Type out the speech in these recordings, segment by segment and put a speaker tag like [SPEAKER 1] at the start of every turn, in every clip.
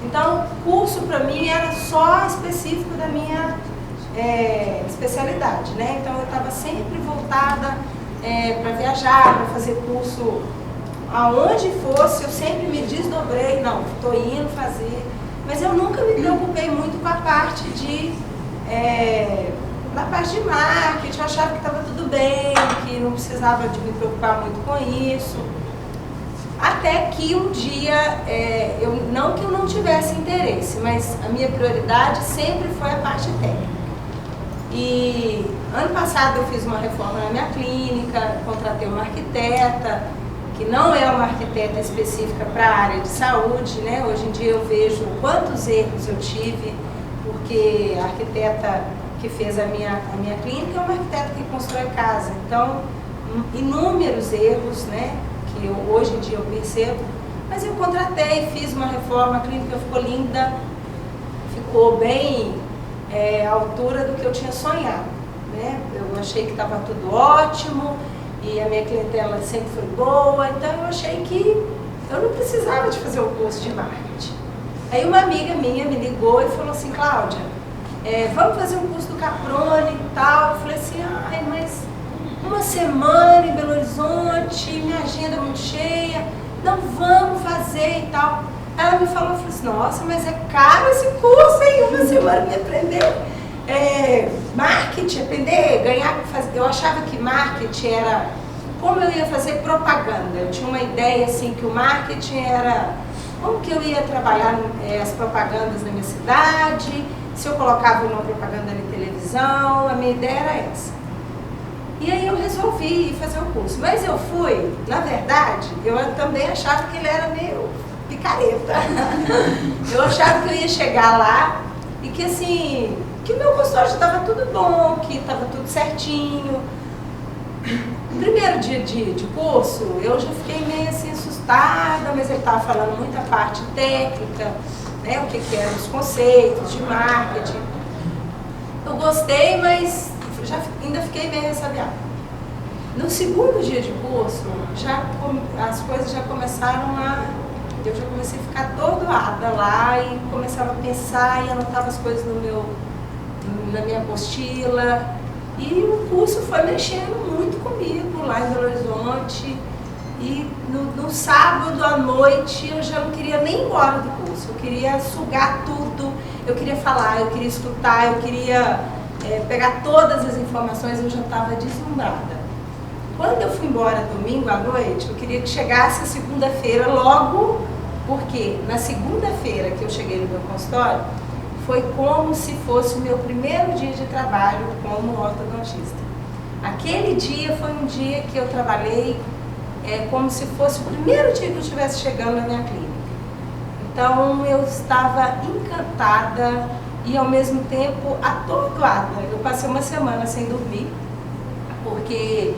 [SPEAKER 1] Então, o curso para mim era só específico da minha especialidade, né? Então, eu estava sempre voltada para viajar, para fazer curso aonde fosse, eu sempre me desdobrei, não, estou indo fazer, mas eu nunca me preocupei muito com a parte na parte de marketing. Eu achava que estava tudo bem, que não precisava de me preocupar muito com isso. Até que um dia, não que eu não tivesse interesse, mas a minha prioridade sempre foi a parte técnica. E ano passado eu fiz uma reforma na minha clínica, contratei uma arquiteta, que não é uma arquiteta específica para a área de saúde, né? Hoje em dia eu vejo quantos erros eu tive, porque a arquiteta que fez a minha clínica é uma arquiteta que constrói casa. Então, inúmeros erros, né? Que hoje em dia eu percebo, mas eu contratei, fiz uma reforma, a clínica ficou linda, ficou bem à altura do que eu tinha sonhado, né? Eu achei que estava tudo ótimo e a minha clientela sempre foi boa, então eu achei que eu não precisava de fazer o curso de marketing. Aí uma amiga minha me ligou e falou assim: Cláudia, vamos fazer um curso do Caproni e tal. Eu falei assim: ai, mas uma semana em Belo Horizonte, minha agenda é muito cheia, não vamos fazer e tal. Ela me falou, eu falei assim: nossa, mas é caro esse curso, hein? Uma semana me aprender marketing, aprender, ganhar, fazer. Eu achava que marketing era como eu ia fazer propaganda. Eu tinha uma ideia assim que o marketing era como que eu ia trabalhar as propagandas na minha cidade, se eu colocava uma propaganda na televisão. A minha ideia era essa. E aí eu resolvi fazer o curso. Mas eu fui, na verdade, eu também achava que ele era meio picareta. Eu achava que eu ia chegar lá e que assim, que o meu consultório estava tudo bom, que estava tudo certinho. No primeiro dia de curso, eu já fiquei meio assim assustada, mas ele estava falando muita parte técnica, né, o que eram os conceitos de marketing. Eu gostei, mas ainda fiquei meio ressabiada. No segundo dia de curso, as coisas já começaram eu já comecei a ficar atordoada lá e começava a pensar e anotava as coisas na minha apostila. E o curso foi mexendo muito comigo lá em Belo Horizonte. E no sábado à noite eu já não queria nem ir embora do curso. Eu queria sugar tudo, eu queria falar, eu queria escutar, eu queria pegar todas as informações. Eu já estava deslumbrada. Quando eu fui embora domingo à noite, eu queria que chegasse a segunda-feira logo, porque na segunda-feira que eu cheguei no meu consultório, foi como se fosse o meu primeiro dia de trabalho como ortodontista. Aquele dia foi um dia que eu trabalhei como se fosse o primeiro dia que eu estivesse chegando na minha clínica. Então eu estava encantada e ao mesmo tempo atordoada. Eu passei uma semana sem dormir, porque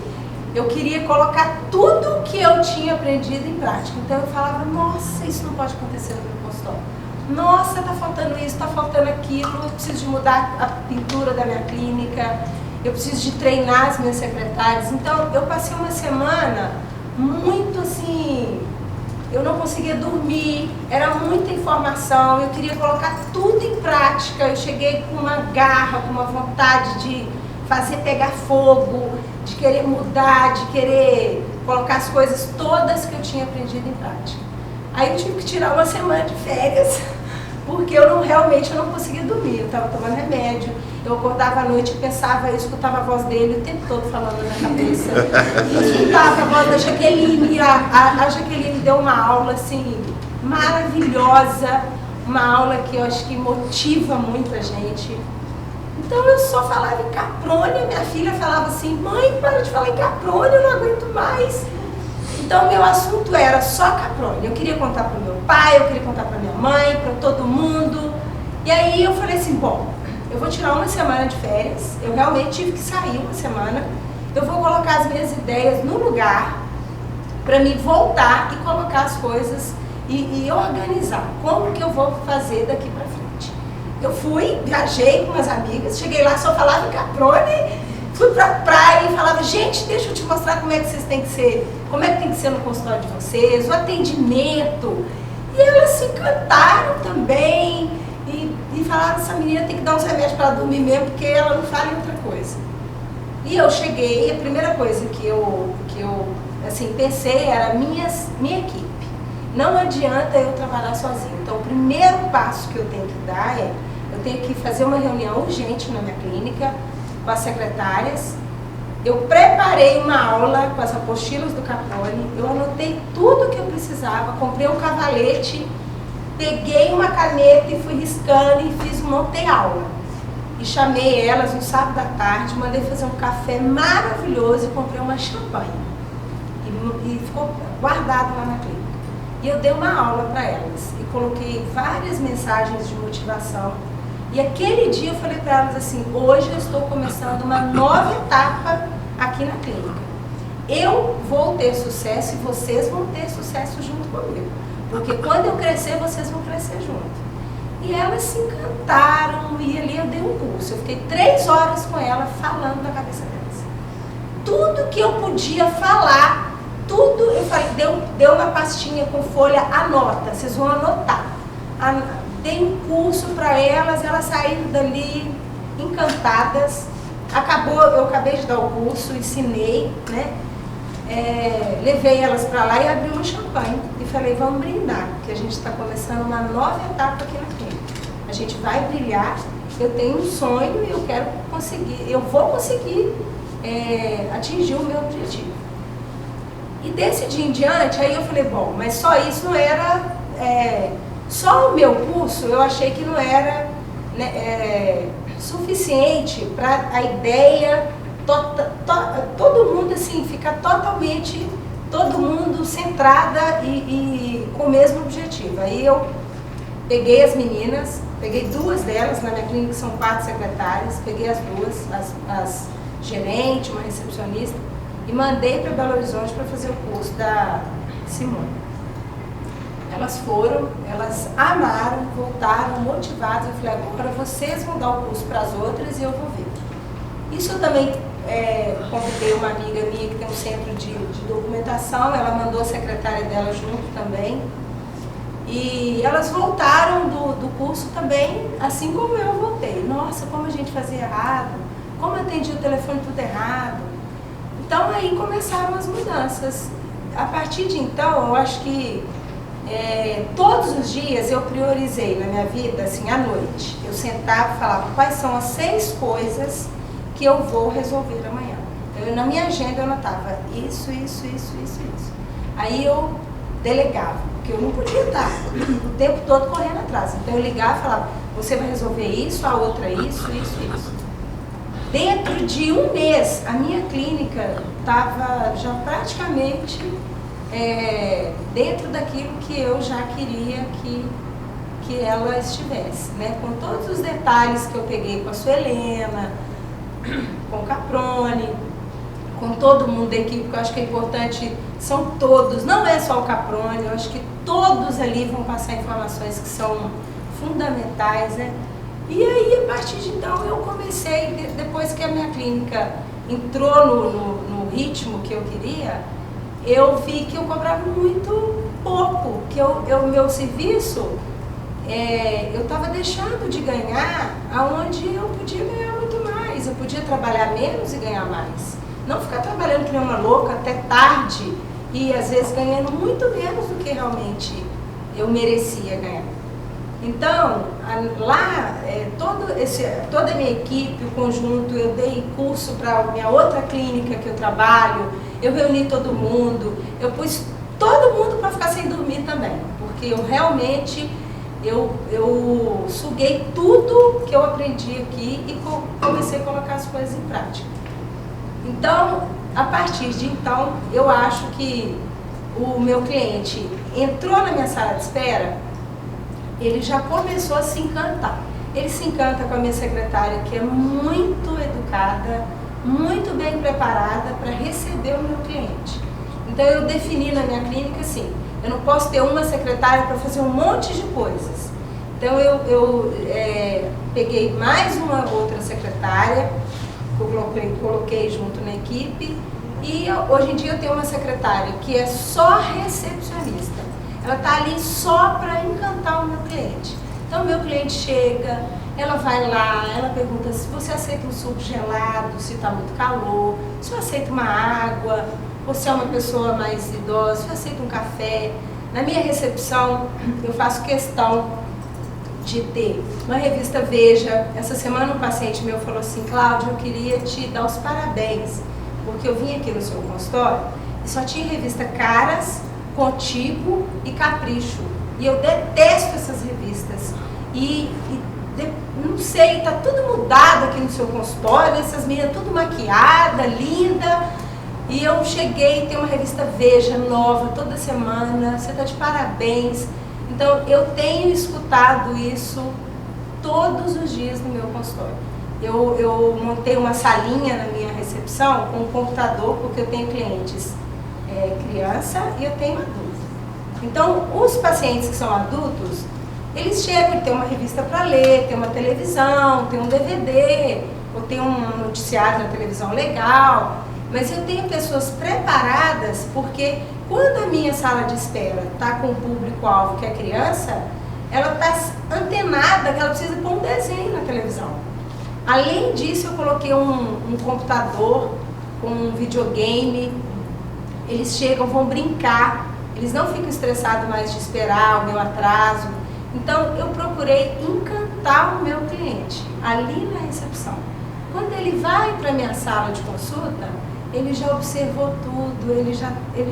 [SPEAKER 1] eu queria colocar tudo que eu tinha aprendido em prática. Então eu falava: nossa, isso não pode acontecer no meu consultório. Nossa, está faltando isso, está faltando aquilo, eu preciso de mudar a pintura da minha clínica, eu preciso de treinar as minhas secretárias. Então eu passei uma semana muito assim, eu não conseguia dormir, era muita informação, eu queria colocar tudo em prática. Eu cheguei com uma garra, com uma vontade de fazer pegar fogo, de querer mudar, de querer colocar as coisas todas que eu tinha aprendido em prática. Aí eu tive que tirar uma semana de férias, porque realmente eu não conseguia dormir. Eu estava tomando remédio, eu acordava à noite e pensava, eu escutava a voz dele o tempo todo falando na cabeça. Eu escutava a voz da Jaqueline, a Jaqueline deu uma aula assim, maravilhosa, uma aula que eu acho que motiva muito a gente. Então eu só falava em Caproni, minha filha falava assim: mãe, para de falar em Caproni, eu não aguento mais. Então meu assunto era só Caproni. Eu queria contar para o meu pai, eu queria contar para minha mãe, para todo mundo. E aí eu falei assim: bom, eu vou tirar uma semana de férias, eu realmente tive que sair uma semana, eu vou colocar as minhas ideias no lugar para me voltar e colocar as coisas e organizar como que eu vou fazer daqui para frente. Eu fui, viajei com umas amigas, cheguei lá, só falava em Caproni, fui pra praia e falava: gente, deixa eu te mostrar como é que vocês têm que ser, como é que tem que ser no consultório de vocês, o atendimento. E elas se encantaram também e falaram, essa menina tem que dar uns remédios para ela dormir mesmo, porque ela não fala em outra coisa. E eu cheguei, a primeira coisa que eu assim, pensei era minha equipe. Não adianta eu trabalhar sozinho. Então, o primeiro passo que eu tenho que dar é, eu tenho que fazer uma reunião urgente na minha clínica com as secretárias. Eu preparei uma aula com as apostilas do Caproni, eu anotei tudo que eu precisava, comprei um cavalete, peguei uma caneta e fui riscando e montei aula. E chamei elas no sábado à tarde, mandei fazer um café maravilhoso e comprei uma champanhe. E ficou guardado lá na clínica. E eu dei uma aula para elas e coloquei várias mensagens de motivação. E aquele dia eu falei para elas assim, hoje eu estou começando uma nova etapa aqui na clínica. Eu vou ter sucesso e vocês vão ter sucesso junto comigo. Porque quando eu crescer, vocês vão crescer junto. E elas se encantaram e ali eu dei um curso. Eu fiquei 3 horas com ela falando na cabeça delas. Tudo que eu podia falar, tudo, eu falei, deu uma pastinha com folha, anota, vocês vão anotar. Dei um curso para elas saíram dali encantadas. Eu acabei de dar o curso, ensinei, né? Levei elas para lá e abri um champanhe e falei, vamos brindar, porque a gente está começando uma nova etapa aqui na clínica. A gente vai brilhar, eu tenho um sonho e eu quero conseguir, eu vou conseguir atingir o meu objetivo. E desse dia em diante, aí eu falei, bom, mas só isso não era, só o meu curso eu achei que não era suficiente para a ideia, todo mundo assim, ficar totalmente, todo mundo centrada e com o mesmo objetivo. Aí eu peguei as meninas, peguei 2 delas, na minha clínica são 4 secretárias, peguei as 2, as gerente, uma recepcionista, e mandei para Belo Horizonte para fazer o curso da Simone. Elas foram, elas amaram, voltaram motivadas. Eu falei, agora vocês vão dar o curso para as outras e eu vou ver. Isso eu também convidei uma amiga minha que tem um centro de documentação, ela mandou a secretária dela junto também. E elas voltaram do curso também, assim como eu voltei. Nossa, como a gente fazia errado, como eu atendia o telefone tudo errado. Então aí começaram as mudanças. A partir de então, eu acho que todos os dias eu priorizei na minha vida, assim, à noite. Eu sentava e falava quais são as 6 coisas que eu vou resolver amanhã. Então, na minha agenda eu anotava isso. Aí eu delegava, porque eu não podia estar o tempo todo correndo atrás. Então eu ligava e falava, você vai resolver isso, a outra isso. Dentro de um mês, a minha clínica estava já praticamente dentro daquilo que eu já queria que ela estivesse, né? Com todos os detalhes que eu peguei com a Suelena, com o Caproni, com todo mundo da equipe, que eu acho que é importante, são todos, não é só o Caproni, eu acho que todos ali vão passar informações que são fundamentais, né? E aí, a partir de então, eu comecei, depois que a minha clínica entrou no ritmo que eu queria, eu vi que eu cobrava muito pouco, que o meu serviço, eu estava deixando de ganhar aonde eu podia ganhar muito mais, eu podia trabalhar menos e ganhar mais. Não ficar trabalhando que nem uma louca até tarde e às vezes ganhando muito menos do que realmente eu merecia ganhar. Então, lá, toda a minha equipe, o conjunto, eu dei curso para a minha outra clínica que eu trabalho, eu reuni todo mundo, eu pus todo mundo para ficar sem dormir também, porque eu realmente, eu suguei tudo que eu aprendi aqui e comecei a colocar as coisas em prática. Então, a partir de então, eu acho que o meu cliente entrou na minha sala de espera, ele já começou a se encantar. Ele se encanta com a minha secretária, que é muito educada, muito bem preparada para receber o meu cliente. Então eu defini na minha clínica assim, eu não posso ter uma secretária para fazer um monte de coisas. Então eu peguei mais uma outra secretária, coloquei junto na equipe, e hoje em dia eu tenho uma secretária que é só recepcionista. ela está ali só para encantar o meu cliente. Então, o meu cliente chega, ela vai lá, ela pergunta se você aceita um suco gelado, se está muito calor, se eu aceito uma água, ou se é uma pessoa mais idosa, se eu aceito um café. Na minha recepção, eu faço questão de ter uma revista Veja. Essa semana um paciente meu falou assim: Cláudia, eu queria te dar os parabéns, porque eu vim aqui no seu consultório e só tinha revista Caras, Contigo e Capricho. E eu detesto essas revistas. Não sei, tá tudo mudado aqui no seu consultório, essas meninas tudo maquiada, linda. E eu cheguei, tem uma revista Veja nova toda semana, você tá de parabéns. Então, eu tenho escutado isso todos os dias no meu consultório. Eu montei uma salinha na minha recepção com um computador, porque eu tenho clientes criança e eu tenho adulto. Então, os pacientes que são adultos, eles chegam e tem uma revista para ler, tem uma televisão, tem um DVD, ou tem um noticiário na televisão legal. Mas eu tenho pessoas preparadas, porque quando a minha sala de espera está com o público-alvo, que é criança, ela está antenada, que ela precisa pôr um desenho na televisão. Além disso, eu coloquei um computador com um videogame. Eles chegam, vão brincar, eles não ficam estressados mais de esperar o meu atraso. Então, eu procurei encantar o meu cliente ali na recepção. Quando ele vai para a minha sala de consulta, ele já observou tudo, ele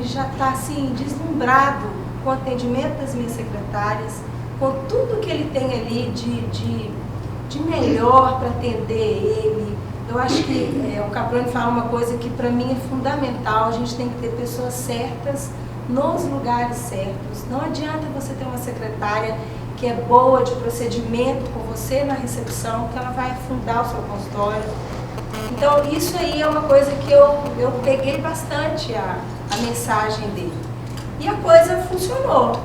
[SPEAKER 1] já está assim, deslumbrado com o atendimento das minhas secretárias, com tudo que ele tem ali de melhor para atender ele. Eu acho que o Caproni fala uma coisa que para mim é fundamental: a gente tem que ter pessoas certas nos lugares certos. Não adianta você ter uma secretária que é boa de procedimento com você na recepção, que ela vai afundar o seu consultório. Então, isso aí é uma coisa que eu peguei bastante a mensagem dele. E a coisa funcionou.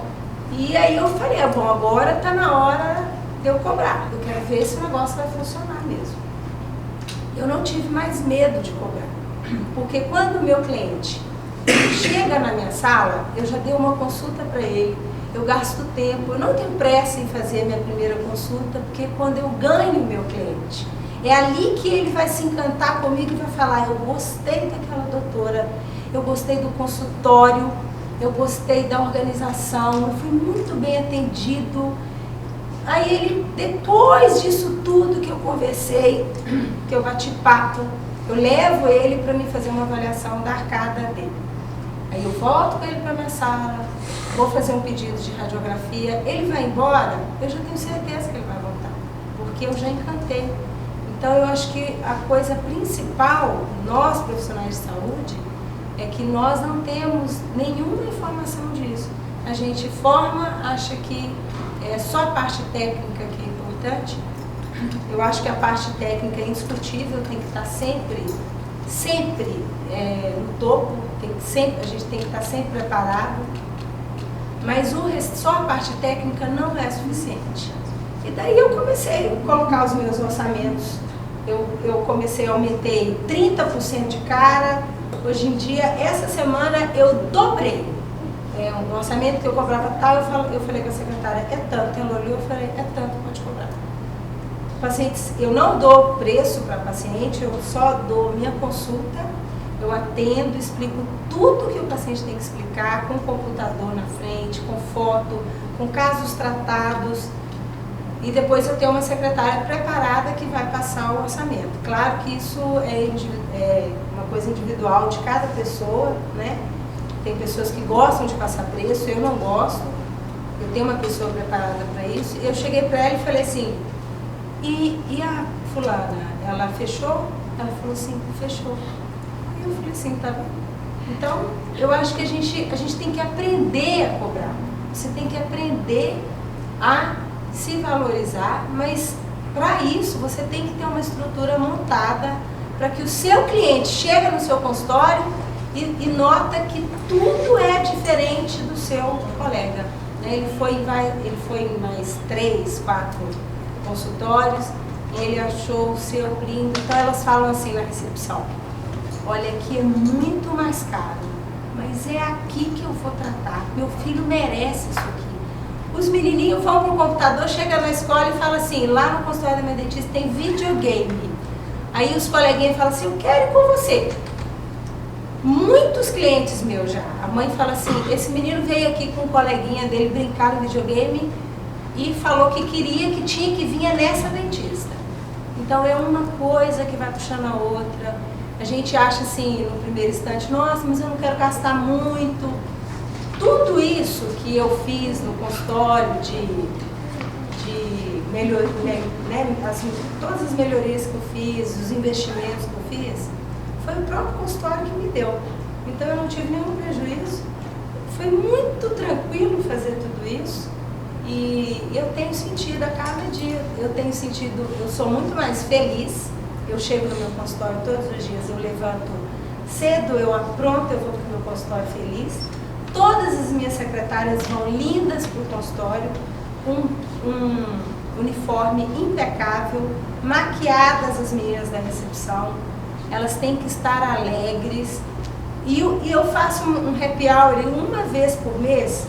[SPEAKER 1] E aí eu falei: bom, agora está na hora de eu cobrar. Eu quero ver se o negócio vai funcionar mesmo. Eu não tive mais medo de cobrar. Porque quando o meu cliente chega na minha sala, eu já dei uma consulta para ele, eu gasto tempo, eu não tenho pressa em fazer a minha primeira consulta, porque quando eu ganho o meu cliente, é ali que ele vai se encantar comigo e vai falar: eu gostei daquela doutora, eu gostei do consultório, eu gostei da organização, eu fui muito bem atendido. Aí ele, depois disso tudo que eu conversei, que eu bati papo, eu levo ele para me fazer uma avaliação da arcada dele. Aí eu volto com ele para minha sala, vou fazer um pedido de radiografia, ele vai embora, eu já tenho certeza que ele vai voltar, porque eu já encantei. Então, eu acho que a coisa principal, nós profissionais de saúde, é que nós não temos nenhuma informação disso. A gente forma, acha que é só a parte técnica que é importante. Eu acho que a parte técnica é indiscutível, tem que estar sempre no topo, a gente tem que estar sempre preparado. Mas só a parte técnica não é suficiente. E daí eu comecei a colocar os meus orçamentos. Eu aumentei 30% de cara. Hoje em dia, essa semana, eu dobrei. Um orçamento que eu cobrava tal, eu falei com a secretária: é tanto. Ela olhou e falei: é tanto, pode cobrar. Pacientes, eu não dou preço para paciente, eu só dou minha consulta, eu atendo, explico tudo que o paciente tem que explicar, com computador na frente, com foto, com casos tratados. E depois eu tenho uma secretária preparada que vai passar o orçamento. Claro que isso é uma coisa individual de cada pessoa, né? Tem pessoas que gostam de passar preço, eu não gosto. Eu tenho uma pessoa preparada para isso. Eu cheguei para ela e falei assim: e a fulana, ela fechou? Ela falou assim: fechou. E eu falei assim: tá bom. Então, eu acho que a gente tem que aprender a cobrar. Você tem que aprender a se valorizar, mas para isso você tem que ter uma estrutura montada para que o seu cliente chegue no seu consultório e nota que tudo é diferente do seu colega. Ele foi em mais 3, 4 consultórios, ele achou o seu lindo. Então elas falam assim na recepção: olha, aqui é muito mais caro, mas é aqui que eu vou tratar, meu filho merece isso aqui. Os menininhos vão pro computador, chegam na escola e falam assim, lá no consultório da minha dentista tem videogame. Aí os coleguinhas falam assim, eu quero ir com você. Muitos clientes meus já, a mãe fala assim, esse menino veio aqui com um coleguinha dele brincar no videogame e falou que queria, que tinha que vir nessa dentista. Então é uma coisa que vai puxando a outra. A gente acha assim, no primeiro instante, nossa, mas eu não quero gastar muito. Tudo isso que eu fiz no consultório de melhoria, né, assim, todas as melhorias que eu fiz, os investimentos que eu fiz, foi o próprio consultório que me deu. Então eu não tive nenhum prejuízo. Foi muito tranquilo fazer tudo isso. E eu tenho sentido a cada dia, eu sou muito mais feliz. Eu chego no meu consultório todos os dias, eu levanto cedo, eu apronto, eu vou para o meu consultório feliz. Todas as minhas secretárias vão lindas para o consultório, com um uniforme impecável, maquiadas as meninas da recepção, elas têm que estar alegres. E eu faço um happy hour uma vez por mês,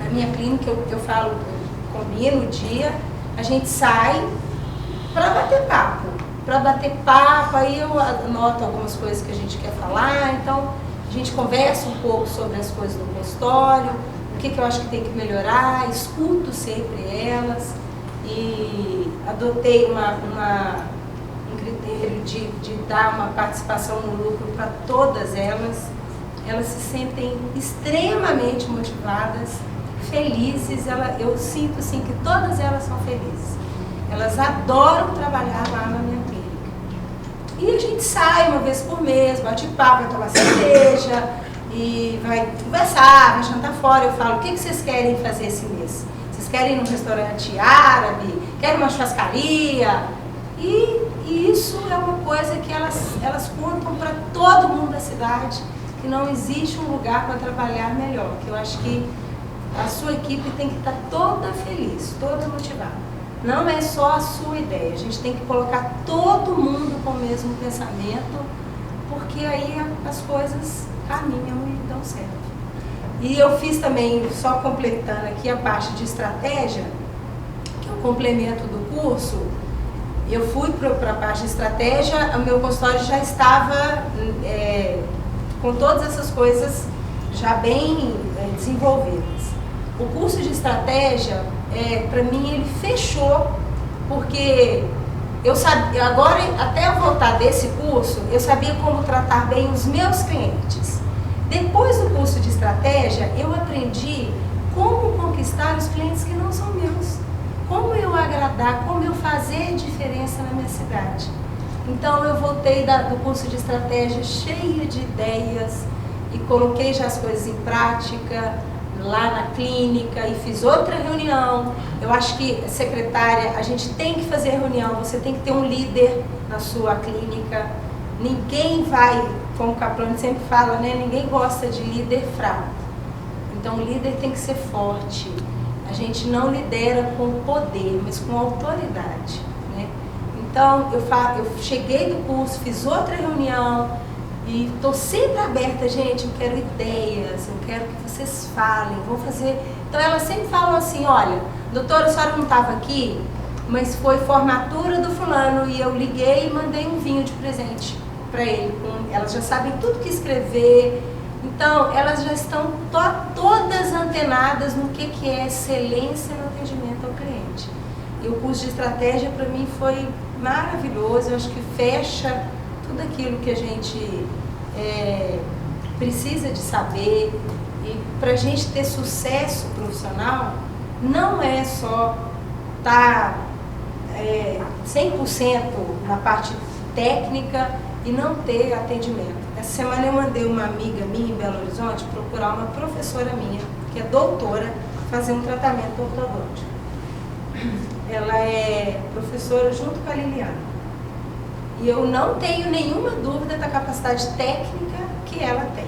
[SPEAKER 1] na minha clínica, eu falo, eu combino o dia, a gente sai para bater papo. Aí eu anoto algumas coisas que a gente quer falar, então a gente conversa um pouco sobre as coisas do consultório, o que eu acho que tem que melhorar, escuto sempre elas e adotei um critério de dar uma participação no lucro para todas elas. Elas se sentem extremamente motivadas, felizes, eu sinto assim que todas elas são felizes. Elas adoram trabalhar lá na minha clínica. E a gente sai uma vez por mês, bate papo, vai tomar cerveja e vai conversar, vai jantar fora. Eu falo, o que vocês querem fazer esse mês? Vocês querem ir num restaurante árabe? Querem uma churrascaria? E isso é uma coisa que elas contam para todo mundo da cidade, que não existe um lugar para trabalhar melhor. Que eu acho que a sua equipe tem que estar toda feliz, toda motivada. Não é só a sua ideia, a gente tem que colocar todo mundo com o mesmo pensamento, porque aí as coisas caminham e dão certo. E eu fiz também, só completando aqui a parte de estratégia, que é o complemento do curso, eu fui para a parte de estratégia, o meu consultório já estava com todas essas coisas já bem desenvolvidas. O curso de estratégia, para mim, ele fechou, porque eu sabia, agora, até eu voltar desse curso, eu sabia como tratar bem os meus clientes. Depois do curso de estratégia, eu aprendi como conquistar os clientes que não são meus, como eu agradar, como eu fazer diferença na minha cidade. Então, eu voltei do curso de estratégia cheia de ideias e coloquei já as coisas em prática lá na clínica e fiz outra reunião. Eu acho que, secretária, a gente tem que fazer reunião, você tem que ter um líder na sua clínica. Ninguém vai, como o Caprone sempre fala, né? Ninguém gosta de líder fraco. Então, o líder tem que ser forte. A gente não lidera com poder, mas com autoridade, né? Então, eu cheguei do curso, fiz outra reunião, e estou sempre aberta, gente, eu quero ideias, eu quero que vocês falem, vou fazer... Então elas sempre falam assim, olha, doutora, a senhora não estava aqui, mas foi formatura do fulano e eu liguei e mandei um vinho de presente para ele. Elas já sabem tudo que escrever, então elas já estão todas antenadas no que é excelência no atendimento ao cliente. E o curso de estratégia para mim foi maravilhoso, eu acho que fecha tudo aquilo que a gente precisa de saber. E para a gente ter sucesso profissional, não é só estar 100% na parte técnica e não ter atendimento. Essa semana eu mandei uma amiga minha em Belo Horizonte procurar uma professora minha, que é doutora, fazer um tratamento ortodôntico. Ela é professora junto com a Liliana. E eu não tenho nenhuma dúvida da capacidade técnica que ela tem.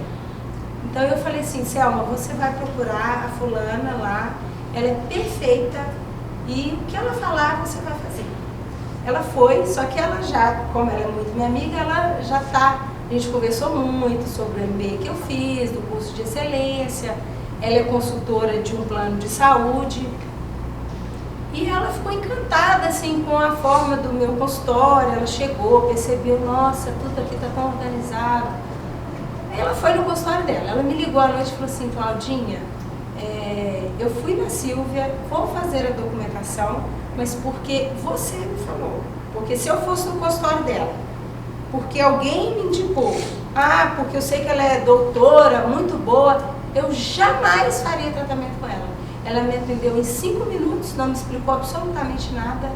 [SPEAKER 1] Então eu falei assim, Selma, você vai procurar a fulana lá, ela é perfeita e o que ela falar você vai fazer. Ela foi, só que ela já, como ela é muito minha amiga, ela já está A gente conversou muito sobre o MBA que eu fiz, do curso de excelência. Ela é consultora de um plano de saúde. E ela ficou encantada assim, com a forma do meu consultório. Ela chegou, percebeu, nossa, tudo aqui está tão organizado. Aí ela foi no consultório dela. Ela me ligou à noite e falou assim, Claudinha, eu fui na Silvia, vou fazer a documentação, mas porque você me falou. Porque se eu fosse no consultório dela, porque alguém me indicou, porque eu sei que ela é doutora, muito boa, eu jamais faria tratamento com ela. Ela me atendeu em 5 minutos, não me explicou absolutamente nada,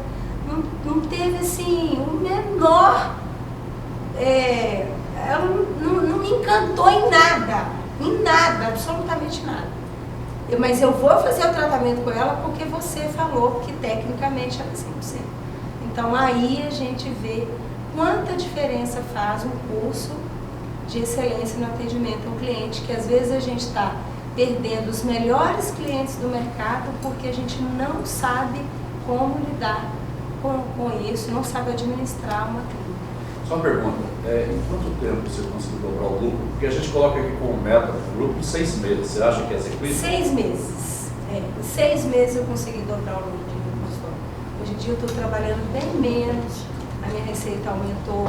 [SPEAKER 1] não teve assim, o menor, ela não me encantou em nada, absolutamente nada. Mas eu vou fazer o tratamento com ela porque você falou que tecnicamente ela é 100%. Então aí a gente vê quanta diferença faz um curso de excelência no atendimento ao cliente, que às vezes a gente está perdendo os melhores clientes do mercado porque a gente não sabe como lidar com isso, não sabe administrar uma clínica.
[SPEAKER 2] Só uma pergunta, em quanto tempo você conseguiu dobrar o lucro? Porque a gente coloca aqui como meta o lucro em 6 meses, você acha que é execuível?
[SPEAKER 1] 6 meses. Em 6 meses eu consegui dobrar o lucro de meu consultório. Hoje em dia eu estou trabalhando bem menos, a minha receita aumentou,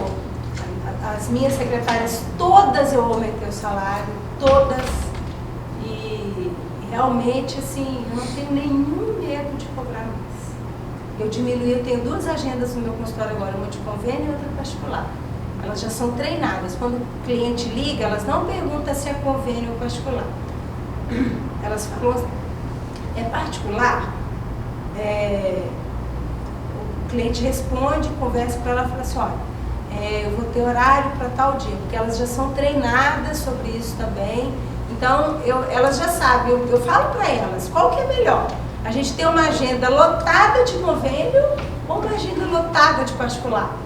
[SPEAKER 1] as minhas secretárias todas eu aumentei o salário, todas, e realmente assim, eu não tenho nenhum medo de cobrar mais. Eu diminuí, eu tenho 2 agendas no meu consultório agora, uma de convênio e outra particular. Elas já são treinadas. Quando o cliente liga, elas não perguntam se é convênio ou particular. Elas falam, é particular? O cliente responde, conversa com ela e fala assim, olha, eu vou ter horário para tal dia, porque elas já são treinadas sobre isso também. Então, elas já sabem, eu falo para elas, qual que é melhor? A gente tem uma agenda lotada de convênio ou uma agenda lotada de particular?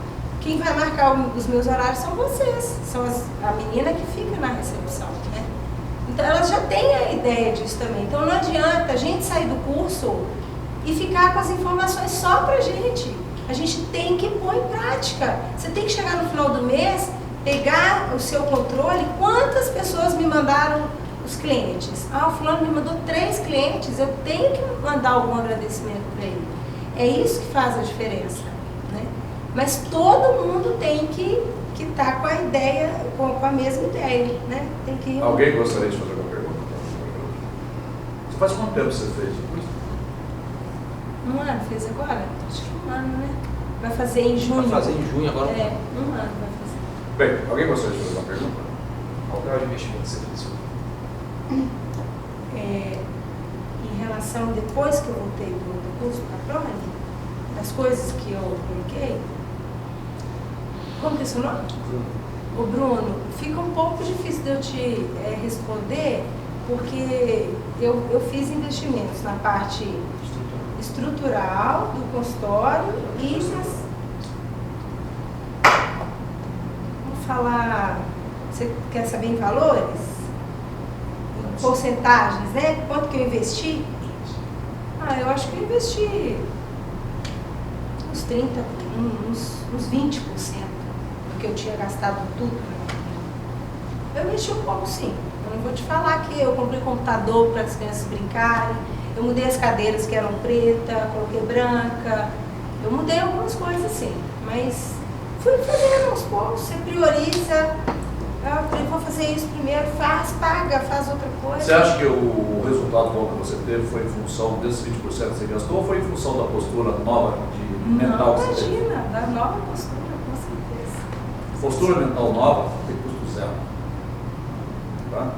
[SPEAKER 1] Quem vai marcar os meus horários são vocês, são a menina que fica na recepção, né? Então elas já têm a ideia disso também. Então não adianta a gente sair do curso e ficar com as informações só pra gente. A gente tem que pôr em prática. Você tem que chegar no final do mês, pegar o seu controle, quantas pessoas me mandaram os clientes. O fulano me mandou 3 clientes, eu tenho que mandar algum agradecimento para ele. É isso que faz a diferença, né? Mas todo mundo tem que estar com a ideia, com a mesma ideia, né? Tem que...
[SPEAKER 2] Alguém gostaria de fazer alguma pergunta? Você faz quanto tempo você fez isso?
[SPEAKER 1] 1 ano, fez agora? Acho que 1 ano, né? Vai fazer em junho.
[SPEAKER 3] Vai fazer em junho agora?
[SPEAKER 1] 1 ano vai fazer.
[SPEAKER 2] Bem, alguém gostaria de fazer uma pergunta?
[SPEAKER 3] Qual grau de investimento você fez?
[SPEAKER 1] Em relação, depois que eu voltei do curso para a Prole, das coisas que eu coloquei, como que é seu nome? O Bruno, fica um pouco difícil de eu te responder, porque eu fiz investimentos na parte estrutural do consultório e nas... Vou falar, você quer saber em valores? Porcentagens, né? Quanto que eu investi? Eu acho que eu investi uns 30%, uns 20% do que eu tinha gastado tudo. Eu investi um pouco, sim. Eu não vou te falar que eu comprei computador para as crianças brincarem, eu mudei as cadeiras que eram preta, coloquei branca, eu mudei algumas coisas assim, mas fui fazendo aos poucos, você prioriza. Eu vou fazer isso primeiro, paga, faz outra coisa.
[SPEAKER 2] Você acha que o resultado bom que você teve foi em função desses 20% que você gastou ou foi em função da postura nova de mental que você teve?
[SPEAKER 1] Imagina, da nova postura, com certeza.
[SPEAKER 2] Postura mental nova tem custo zero. Tá?